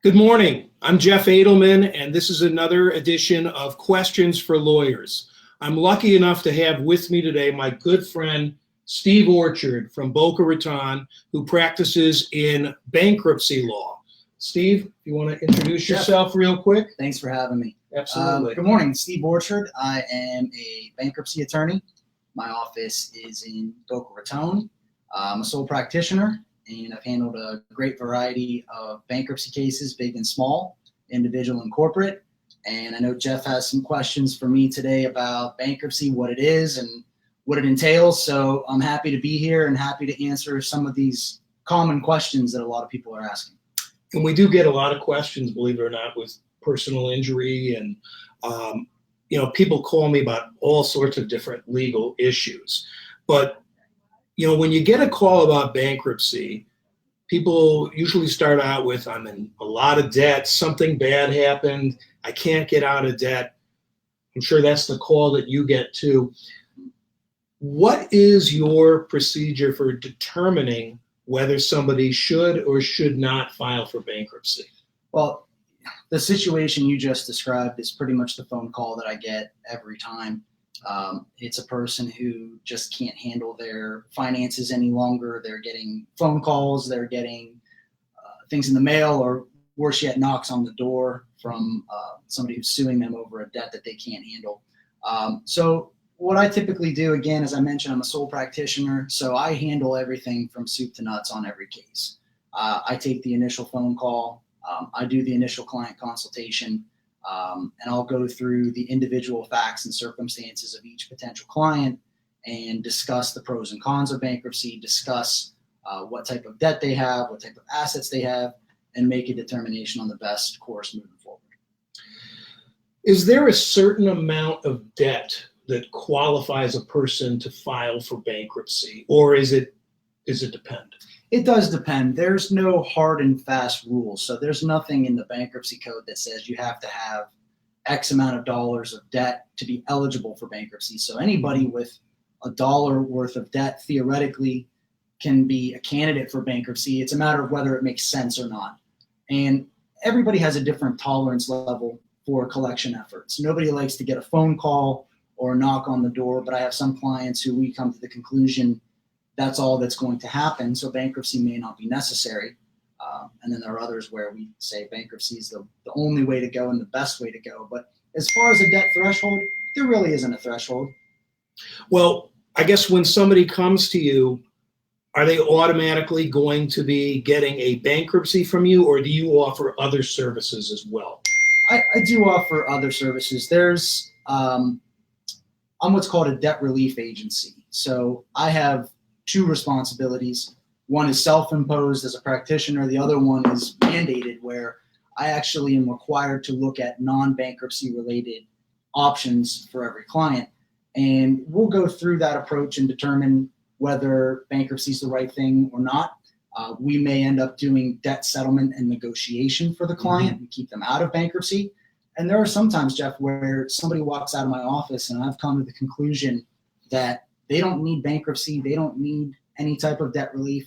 Good morning. I'm Jeff Adelman, and this is another edition of Questions for Lawyers. I'm lucky enough to have with me today my good friend, Steve Orchard from Boca Raton, who practices in bankruptcy law. Steve, you want to introduce yourself real quick? Thanks for having me. Absolutely. Good morning, Steve Orchard. I am a bankruptcy attorney. My office is in Boca Raton. I'm a sole practitioner, and I've handled a great variety of bankruptcy cases, big and small, individual and corporate. And I know Jeff has some questions for me today about bankruptcy, what it is and what it entails. So I'm happy to be here and happy to answer some of these common questions that a lot of people are asking. And we do get a lot of questions, believe it or not, with personal injury and, people call me about all sorts of different legal issues. But when you get a call about bankruptcy, people usually start out with, I'm in a lot of debt, something bad happened, I can't get out of debt. I'm sure that's the call that you get too. What is your procedure for determining whether somebody should or should not file for bankruptcy? Well, the situation you just described is pretty much the phone call that I get every time. It's a person who just can't handle their finances any longer. They're getting phone calls, they're getting things in the mail, or worse yet, knocks on the door from somebody who's suing them over a debt that they can't handle. So what I typically do, again, as I mentioned, I'm a sole practitioner, so I handle everything from soup to nuts on every case. I take the initial phone call, I do the initial client consultation, and I'll go through the individual facts and circumstances of each potential client and discuss the pros and cons of bankruptcy, discuss what type of debt they have, what type of assets they have, and make a determination on the best course moving forward. Is there a certain amount of debt that qualifies a person to file for bankruptcy, or does it depend? It does depend. There's no hard and fast rules. So there's nothing in the bankruptcy code that says you have to have X amount of dollars of debt to be eligible for bankruptcy. So anybody with $1 worth of debt theoretically can be a candidate for bankruptcy. It's a matter of whether it makes sense or not. And everybody has a different tolerance level for collection efforts. Nobody likes to get a phone call or a knock on the door, but I have some clients who we come to the conclusion that's all that's going to happen, so bankruptcy may not be necessary. And then there are others where we say bankruptcy is the only way to go and the best way to go. But as far as a debt threshold, there really isn't a threshold. Well, I guess when somebody comes to you, are they automatically going to be getting a bankruptcy from you, or do you offer other services as well? I do offer other services. There's, I'm what's called a debt relief agency. So I have two responsibilities. One is self-imposed as a practitioner. The other one is mandated, where I actually am required to look at non-bankruptcy related options for every client. And we'll go through that approach and determine whether bankruptcy is the right thing or not. We may end up doing debt settlement and negotiation for the client and keep them out of bankruptcy. And there are sometimes, Jeff, where somebody walks out of my office and I've come to the conclusion that they don't need bankruptcy. They don't need any type of debt relief.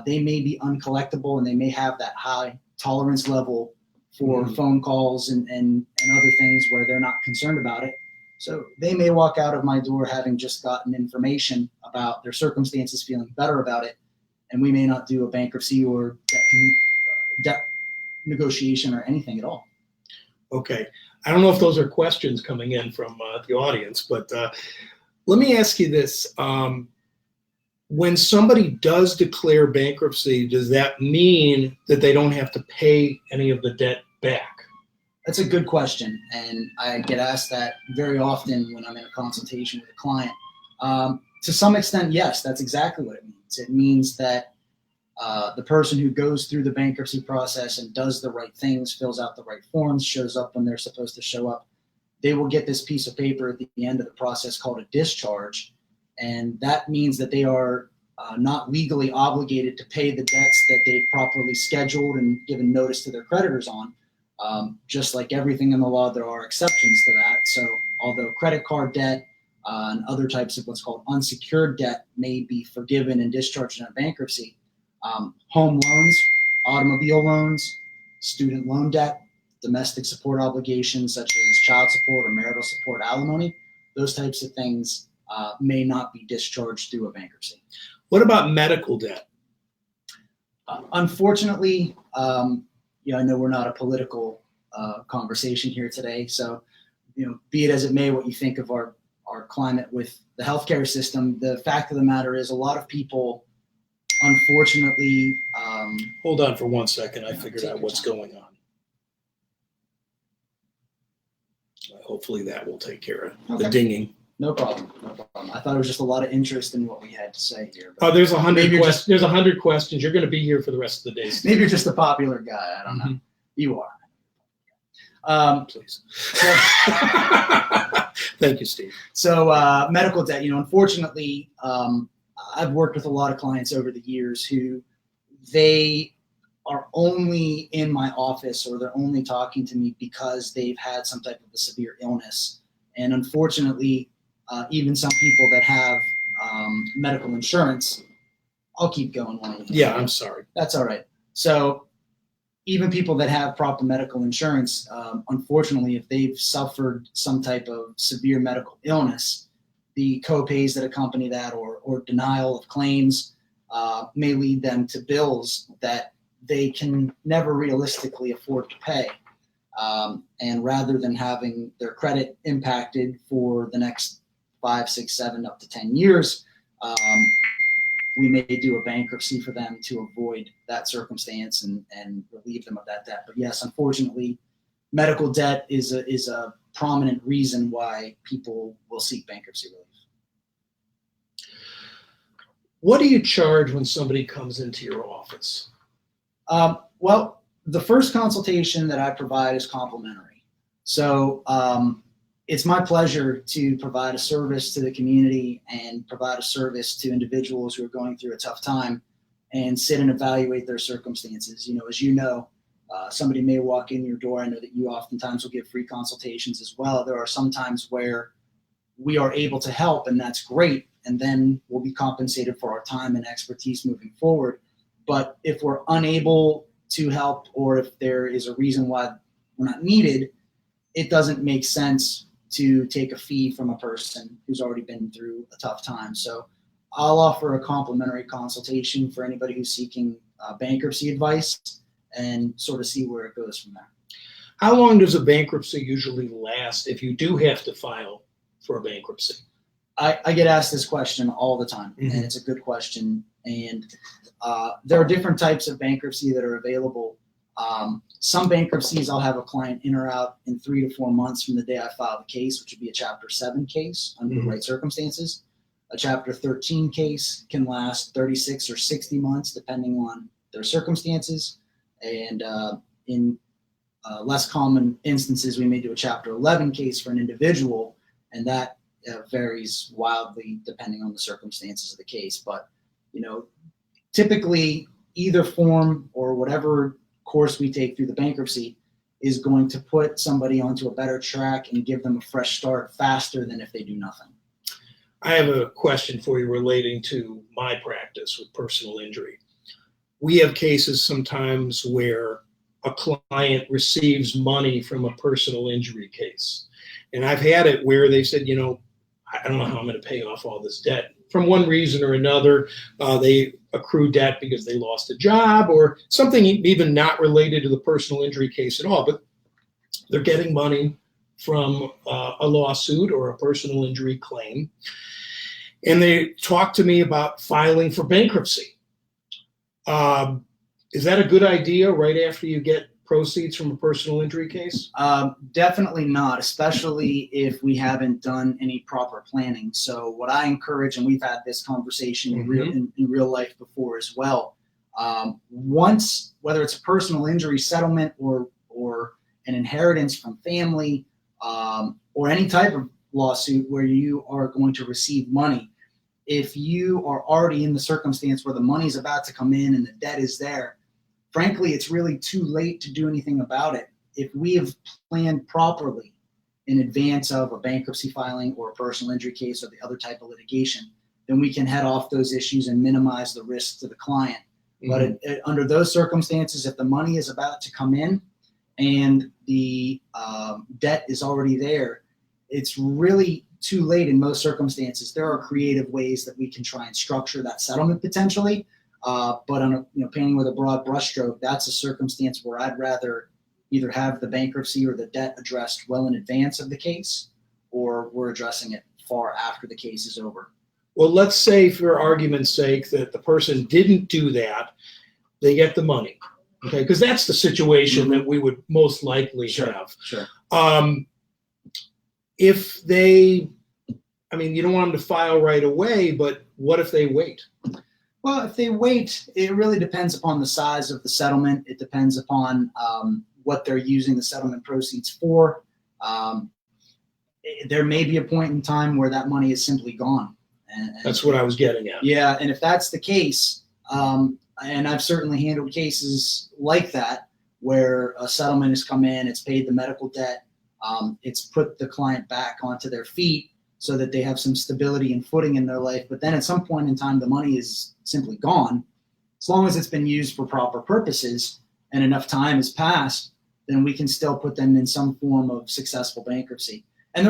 They may be uncollectible and they may have that high tolerance level for phone calls and other things where they're not concerned about it. So they may walk out of my door having just gotten information about their circumstances, feeling better about it, and we may not do a bankruptcy or debt negotiation or anything at all. Okay. I don't know if those are questions coming in from the audience, but let me ask you this. When somebody does declare bankruptcy, does that mean that they don't have to pay any of the debt back? That's a good question, and I get asked that very often when I'm in a consultation with a client. To some extent, yes, that's exactly what it means. It means that the person who goes through the bankruptcy process and does the right things, fills out the right forms, shows up when they're supposed to show up, they will get this piece of paper at the end of the process called a discharge. And that means that they are not legally obligated to pay the debts that they've properly scheduled and given notice to their creditors on. Just like everything in the law, there are exceptions to that. So although credit card debt and other types of what's called unsecured debt may be forgiven and discharged in a bankruptcy, home loans, automobile loans, student loan debt, domestic support obligations such as child support or marital support, alimony. Those types of things may not be discharged through a bankruptcy. What about medical debt? Unfortunately, I know we're not a political conversation here today, so be it as it may, what you think of our climate with the healthcare system, the fact of the matter is a lot of people, unfortunately. Hold on for 1 second. I figured out what's going on. Hopefully that will take care of the dinging. No problem. I thought it was just a lot of interest in what we had to say here. Oh, there's 100 questions. There's 100 questions. You're going to be here for the rest of the day. Maybe you're just a popular guy. I don't know. You are. Please. Thank you, Steve. So medical debt, unfortunately, I've worked with a lot of clients over the years who they are only in my office or they're only talking to me because they've had some type of a severe illness. And unfortunately, even some people that have medical insurance, I'll keep going. Yeah, I'm sorry. That's all right. So even people that have proper medical insurance, unfortunately, if they've suffered some type of severe medical illness, the co-pays that accompany that or denial of claims may lead them to bills that they can never realistically afford to pay. And rather than having their credit impacted for the next 5, 6, 7, up to 10 years, we may do a bankruptcy for them to avoid that circumstance and relieve them of that debt. But yes, unfortunately, medical debt is a prominent reason why people will seek bankruptcy relief. What do you charge when somebody comes into your office? Well, the first consultation that I provide is complimentary. So it's my pleasure to provide a service to the community and provide a service to individuals who are going through a tough time and sit and evaluate their circumstances. As you know, somebody may walk in your door. I know that you oftentimes will give free consultations as well. There are some times where we are able to help, and that's great. And then we'll be compensated for our time and expertise moving forward. But if we're unable to help, or if there is a reason why we're not needed, it doesn't make sense to take a fee from a person who's already been through a tough time. So I'll offer a complimentary consultation for anybody who's seeking bankruptcy advice and sort of see where it goes from there. How long does a bankruptcy usually last if you do have to file for a bankruptcy? I get asked this question all the time, and it's a good question. And there are different types of bankruptcy that are available. Some bankruptcies, I'll have a client in or out in 3 to 4 months from the day I file the case, which would be a Chapter 7 case under the right circumstances. A Chapter 13 case can last 36 or 60 months, depending on their circumstances. And in less common instances, we may do a Chapter 11 case for an individual, and that varies wildly depending on the circumstances of the case. But, typically either form or whatever course we take through the bankruptcy is going to put somebody onto a better track and give them a fresh start faster than if they do nothing. I have a question for you relating to my practice with personal injury. We have cases sometimes where a client receives money from a personal injury case. And I've had it where they said, I don't know how I'm going to pay off all this debt. From one reason or another, they accrue debt because they lost a job or something even not related to the personal injury case at all. But they're getting money from a lawsuit or a personal injury claim. And they talk to me about filing for bankruptcy. Is that a good idea right after you get proceeds from a personal injury case? Definitely not, especially if we haven't done any proper planning. So what I encourage, and we've had this conversation in real life before as well, once, whether it's a personal injury settlement or an inheritance from family, or any type of lawsuit where you are going to receive money, if you are already in the circumstance where the money's about to come in and the debt is there, frankly, it's really too late to do anything about it. If we have planned properly in advance of a bankruptcy filing or a personal injury case or the other type of litigation, then we can head off those issues and minimize the risk to the client But under those circumstances, if the money is about to come in and the debt is already there, it's really too late in most circumstances. There are creative ways that we can try and structure that settlement potentially. But on painting with a broad brushstroke, that's a circumstance where I'd rather either have the bankruptcy or the debt addressed well in advance of the case, or we're addressing it far after the case is over. Well, let's say, for argument's sake, that the person didn't do that. They get the money, okay? Because that's the situation that we would most likely have. Sure. If they, you don't want them to file right away, but what if they wait? Well, if they wait, it really depends upon the size of the settlement. It depends upon what they're using the settlement proceeds for. There may be a point in time where that money is simply gone. And that's what I was getting at. Yeah, and if that's the case, and I've certainly handled cases like that where a settlement has come in, it's paid the medical debt, it's put the client back onto their feet so that they have some stability and footing in their life. But then at some point in time, the money is simply gone. As long as it's been used for proper purposes and enough time has passed, then we can still put them in some form of successful bankruptcy. And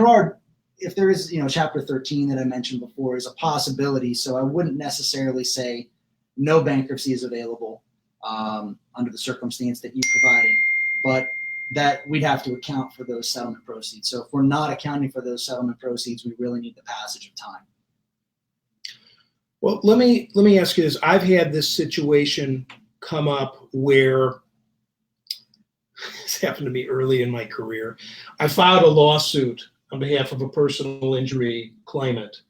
if there is, Chapter 13 that I mentioned before is a possibility. So I wouldn't necessarily say no bankruptcy is available under the circumstance that you provided, but that we'd have to account for those settlement proceeds. So if we're not accounting for those settlement proceeds, we really need the passage of time. Well, let me ask you this. I've had this situation come up where this happened to me early in my career. I filed a lawsuit on behalf of a personal injury claimant.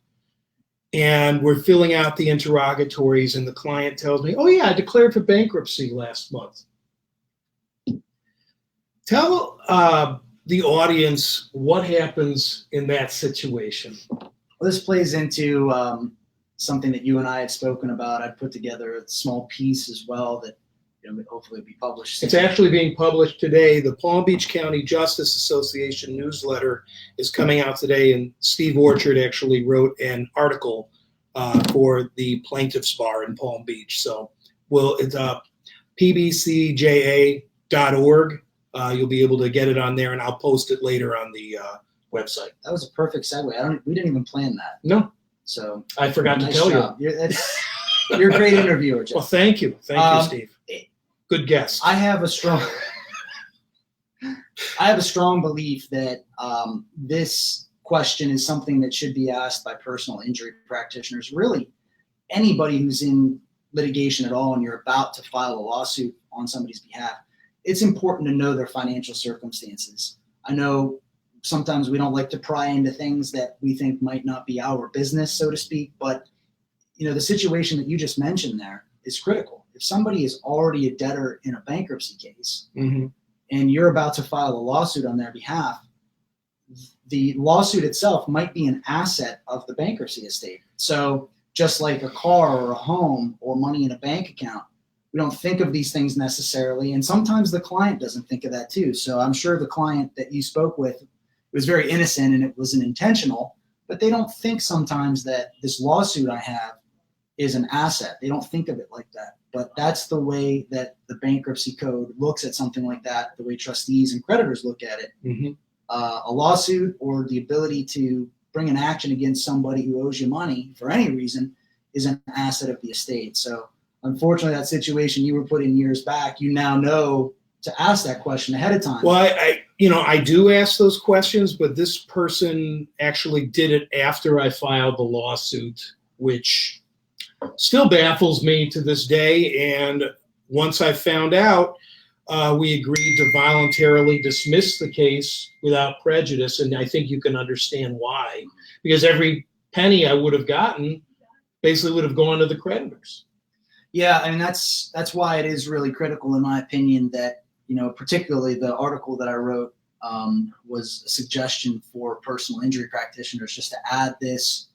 And we're filling out the interrogatories, and the client tells me, oh, yeah, I declared for bankruptcy last month. Tell the audience what happens in that situation. Well, this plays into something that you and I had spoken about. I'd put together a small piece as well that hopefully will be published soon. It's actually being published today. The Palm Beach County Justice Association newsletter is coming out today, and Steve Orchard actually wrote an article for the plaintiff's bar in Palm Beach. So it's pbcja.org. You'll be able to get it on there, and I'll post it later on the website. That was a perfect segue. We didn't even plan that. No. So I forgot to tell job. You're a great interviewer, Jeff. Well, thank you. Thank you, Steve. Good guess. I have a strong belief that this question is something that should be asked by personal injury practitioners. Really, anybody who's in litigation at all and you're about to file a lawsuit on somebody's behalf, it's important to know their financial circumstances. I know sometimes we don't like to pry into things that we think might not be our business, so to speak, but the situation that you just mentioned there is critical. If somebody is already a debtor in a bankruptcy case and you're about to file a lawsuit on their behalf, the lawsuit itself might be an asset of the bankruptcy estate. So just like a car or a home or money in a bank account, we don't think of these things necessarily. And sometimes the client doesn't think of that too. So I'm sure the client that you spoke with was very innocent and it wasn't intentional, but they don't think sometimes that this lawsuit I have is an asset. They don't think of it like that. But that's the way that the bankruptcy code looks at something like that, the way trustees and creditors look at it. A lawsuit or the ability to bring an action against somebody who owes you money for any reason is an asset of the estate. So unfortunately, that situation you were put in years back, you now know to ask that question ahead of time. Well, I do ask those questions, but this person actually did it after I filed the lawsuit, which still baffles me to this day. And once I found out, we agreed to voluntarily dismiss the case without prejudice. And I think you can understand why, because every penny I would have gotten basically would have gone to the creditors. Yeah, I mean, that's why it is really critical, in my opinion, that, particularly the article that I wrote was a suggestion for personal injury practitioners just to add this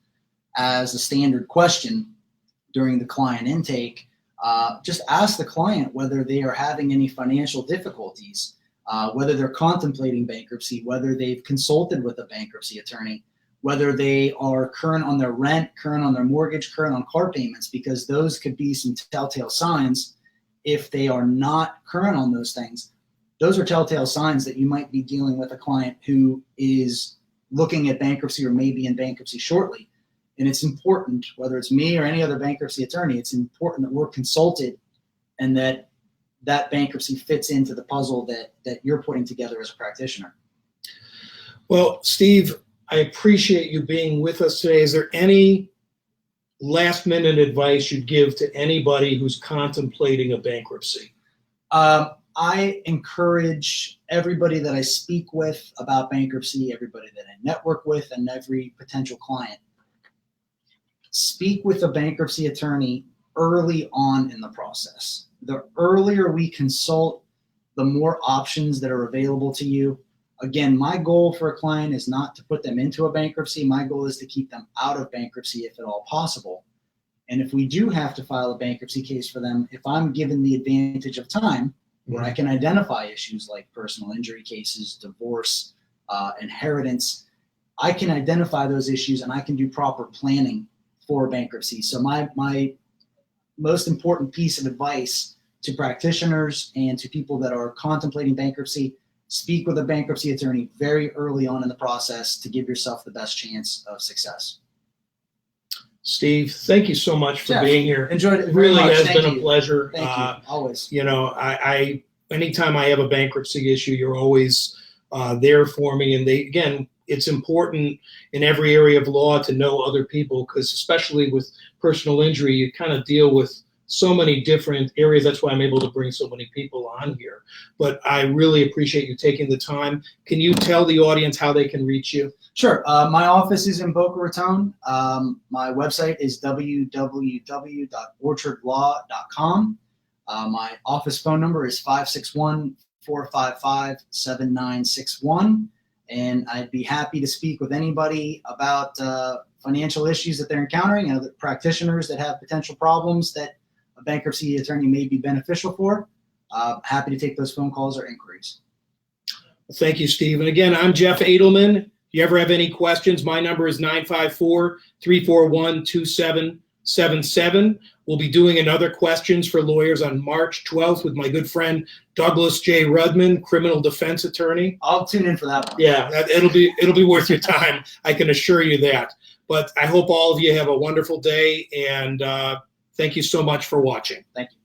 as a standard question during the client intake. Just ask the client whether they are having any financial difficulties, whether they're contemplating bankruptcy, whether they've consulted with a bankruptcy attorney, whether they are current on their rent, current on their mortgage, current on car payments, because those could be some telltale signs. If they are not current on those things, those are telltale signs that you might be dealing with a client who is looking at bankruptcy or maybe in bankruptcy shortly. And it's important, whether it's me or any other bankruptcy attorney, it's important that we're consulted and that that bankruptcy fits into the puzzle that you're putting together as a practitioner. Well, Steve, I appreciate you being with us today. Is there any last minute advice you'd give to anybody who's contemplating a bankruptcy? I encourage everybody that I speak with about bankruptcy, everybody that I network with, and every potential client, speak with a bankruptcy attorney early on in the process. The earlier we consult, the more options that are available to you. Again, my goal for a client is not to put them into a bankruptcy. My goal is to keep them out of bankruptcy if at all possible. And if we do have to file a bankruptcy case for them, if I'm given the advantage of time where I can identify issues like personal injury cases, divorce, inheritance, I can identify those issues and I can do proper planning for bankruptcy. So my most important piece of advice to practitioners and to people that are contemplating bankruptcy, speak with a bankruptcy attorney very early on in the process to give yourself the best chance of success. Steve, thank you so much for Jeff, being here. Enjoyed it It very really much. has Thank been you. a pleasure. Thank you. Always. You know, I anytime I have a bankruptcy issue, you're always there for me. And again, it's important in every area of law to know other people, because especially with personal injury, you kind of deal with so many different areas. That's why I'm able to bring so many people on here. But I really appreciate you taking the time. Can you tell the audience how they can reach you? Sure. My office is in Boca Raton. My website is www.orchardlaw.com. My office phone number is 561-455-7961. And I'd be happy to speak with anybody about financial issues that they're encountering, the practitioners that have potential problems that a bankruptcy attorney may be beneficial for. Happy to take those phone calls or inquiries. Thank you, Steve. And again, I'm Jeff Adelman. If you ever have any questions, my number is 954-341-2777. We'll be doing another Questions for Lawyers on March 12th with my good friend Douglas J. Rudman, criminal defense attorney. I'll tune in for that one. Yeah, it'll be worth your time. I can assure you that. But I hope all of you have a wonderful day, and thank you so much for watching. Thank you.